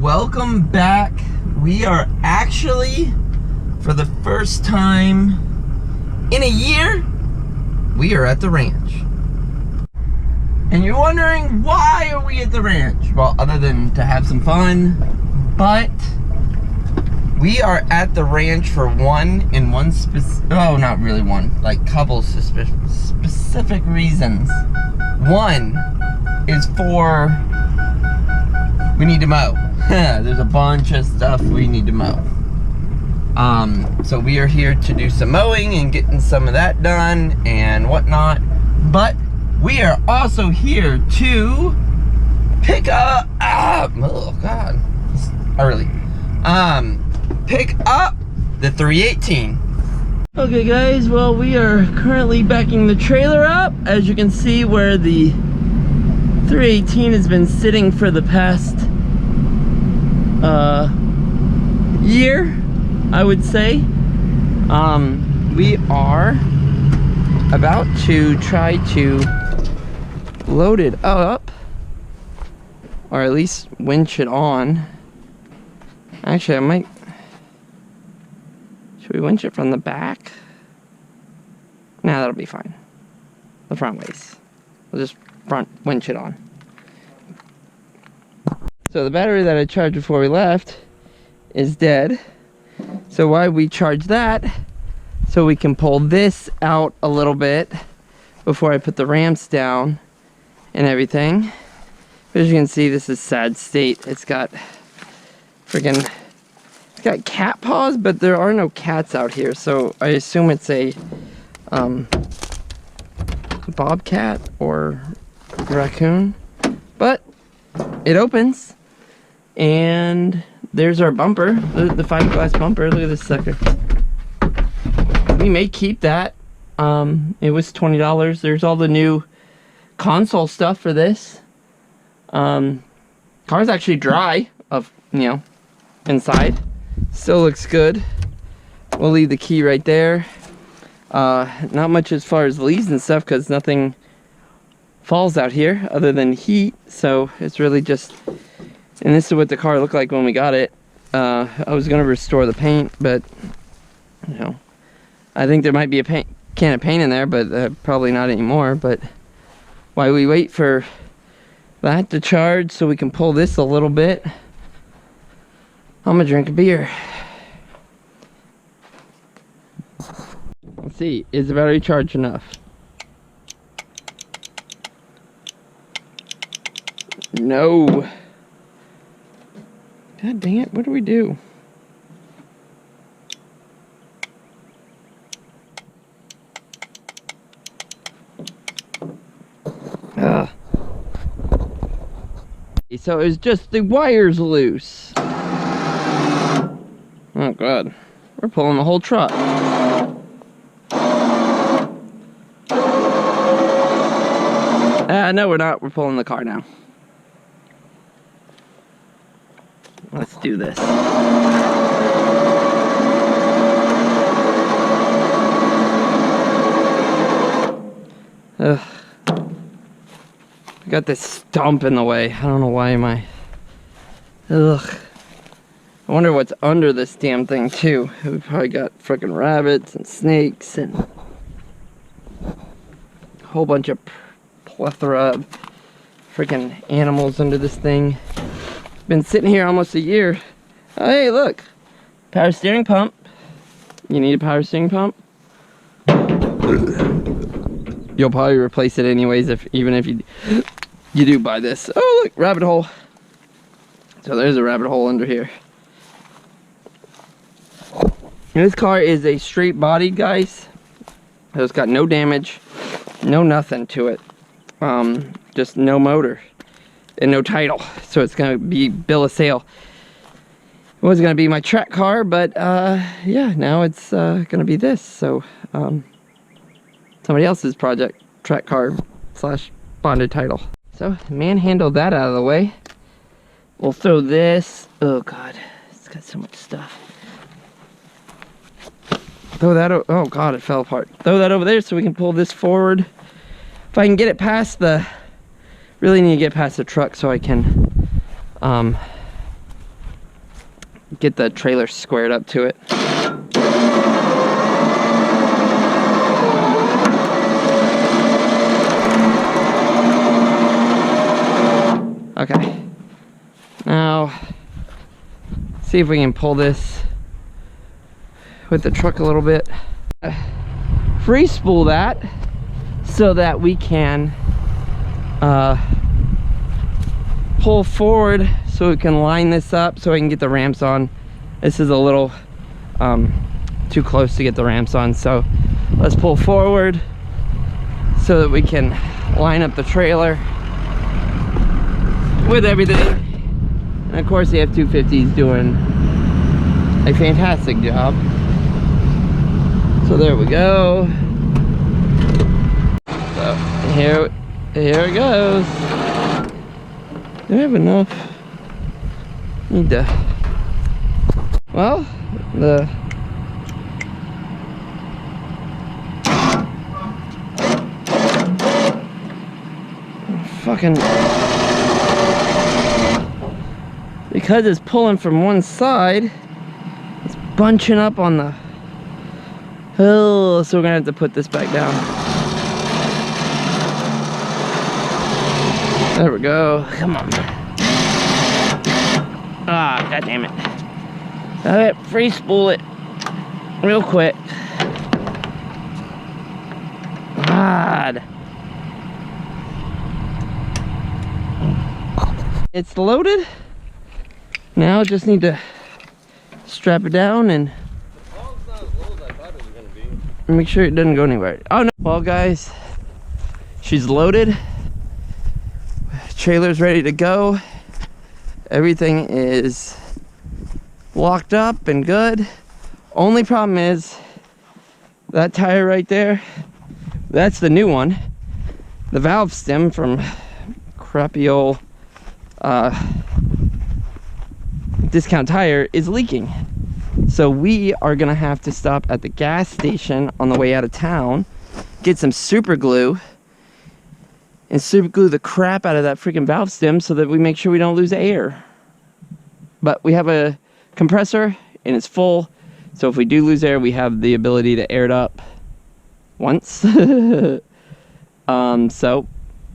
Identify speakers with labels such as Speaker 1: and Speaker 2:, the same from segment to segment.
Speaker 1: Welcome back. We are actually, for the first time in a year, we are at the ranch. And you're wondering, why are we at the ranch? Well, other than to have some fun, but we are at the ranch for not really one, like couple specific reasons. One is for, we need to mow. There's a bunch of stuff we need to mow. So we are here to do some mowing and getting some of that done and whatnot. But we are also here to pick up, oh God, it's early. Pick up the 318. Okay guys, well we are currently backing the trailer up. As you can see, where the 318 has been sitting for the past year, I would say. We are about to try to load it up, or at least winch it on. Actually, should we winch it from the back? Nah, that'll be fine. The front ways. We'll just winch it on. So the battery that I charged before we left is dead. So why we charge that? So we can pull this out a little bit before I put the ramps down and everything. But as you can see, this is sad state. It's got cat paws, but there are no cats out here, so I assume it's a bobcat or raccoon. But it opens, and there's our bumper, the fiberglass bumper. Look at this sucker. We may keep that. It was $20. There's all the new console stuff for this. Car's actually dry, inside. Still looks good. We'll leave the key right there. Not much as far as leaves and stuff, because nothing falls out here other than heat. So it's really just, and this is what the car looked like when we got it. I was gonna restore the paint, but I think there might be a can of paint in there, but probably not anymore. But while we wait for that to charge so we can pull this a little bit, I'm gonna drink a beer. Let's see, is the battery charged enough? No. God dang it, what do we do? So it's just the wires loose. Oh God, we're pulling the whole truck. No, we're not. We're pulling the car now. Let's do this. Ugh. I got this stump in the way. I don't know why am I. Ugh. I wonder what's under this damn thing too. We probably got freaking rabbits and snakes and a whole bunch of plethora of freaking animals under this thing. Been sitting here almost a year. Oh, hey, look, power steering pump. You need a power steering pump? You'll probably replace it anyways, even if you do buy this. Oh, look, rabbit hole. So there's a rabbit hole under here. And this car is a straight bodied, guys. It's got no damage, no nothing to it. Just no motor and no title. So it's gonna be bill of sale. It was gonna be my track car, but yeah, now it's gonna be this. So somebody else's project, track car / bonded title. So manhandle that out of the way. We'll throw this. Oh God, it's got so much stuff. Throw that, oh God, it fell apart. Throw that over there so we can pull this forward. If I can get it past the, really need to get past the truck so I can get the trailer squared up to it. Okay, now see if we can pull this with the truck a little bit. Free spool that so that we can pull forward so we can line this up so I can get the ramps on. This is a little too close to get the ramps on, so let's pull forward so that we can line up the trailer with everything. And of course the F-250 is doing a fantastic job. So there we go. So here it goes. Do I have enough? Need to, well, the fucking, because it's pulling from one side, it's bunching up on the, oh, so we're gonna have to put this back down. There we go. Come on. Ah, god damn it. Alright, free spool it real quick. God. It's loaded. Now just need to strap it down and make sure it doesn't go anywhere. Oh no. Well guys, she's loaded. Trailer's ready to go. Everything is locked up and good. Only problem is that tire right there, that's the new one. The valve stem from crappy old Discount Tire is leaking. So we are gonna have to stop at the gas station on the way out of town, get some super glue, and super glue the crap out of that freaking valve stem so that we make sure we don't lose air. But we have a compressor and it's full, so if we do lose air, we have the ability to air it up once. So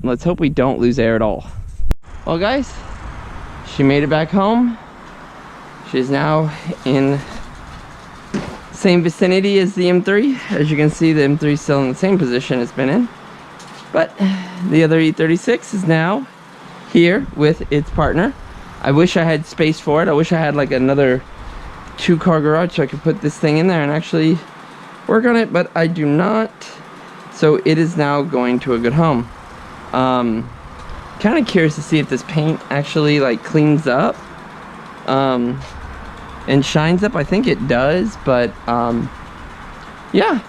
Speaker 1: let's hope we don't lose air at all. Well guys, she made it back home. She's now in same vicinity as the M3. As you can see, the M3 is still in the same position it's been in. But the other E36 is now here with its partner. I wish I had space for it. I wish I had like another 2-car garage so I could put this thing in there and actually work on it, but I do not. So it is now going to a good home. Kind of curious to see if this paint actually like cleans up and shines up. I think it does, but yeah.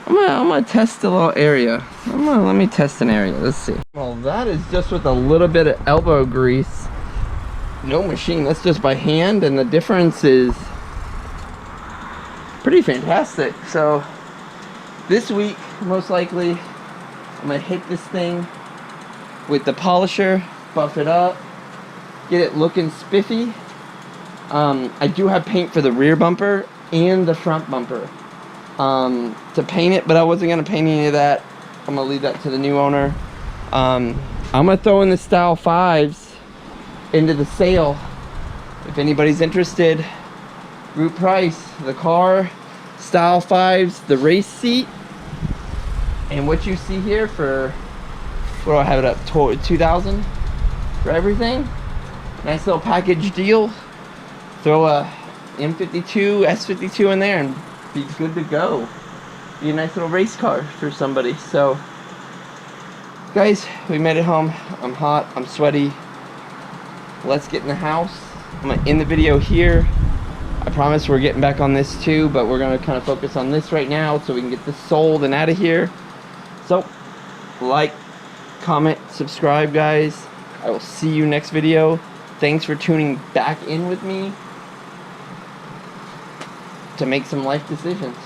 Speaker 1: I'm gonna test a little area. Let me test an area. Let's see. Well, that is just with a little bit of elbow grease. No machine. That's just by hand, and the difference is pretty fantastic. So this week, most likely, I'm gonna hit this thing with the polisher, buff it up, get it looking spiffy. I do have paint for the rear bumper and the front bumper to paint it, but I wasn't gonna paint any of that. I'm gonna leave that to the new owner. I'm gonna throw in the Style 5s into the sale. If anybody's interested, group price, the car, Style 5s, the race seat, and what you see here for, what do I have it up, 2,000 for everything. Nice little package deal. Throw a M52, S52 in there and be good to go. Be a nice little race car for somebody. So guys, we made it home. I'm hot, I'm sweaty. Let's get in the house. I'm gonna end the video here. I promise we're getting back on this too, but we're gonna kind of focus on this right now so we can get this sold and out of here. So like, comment, subscribe guys. I will see you next video. Thanks for tuning back in with me to make some life decisions.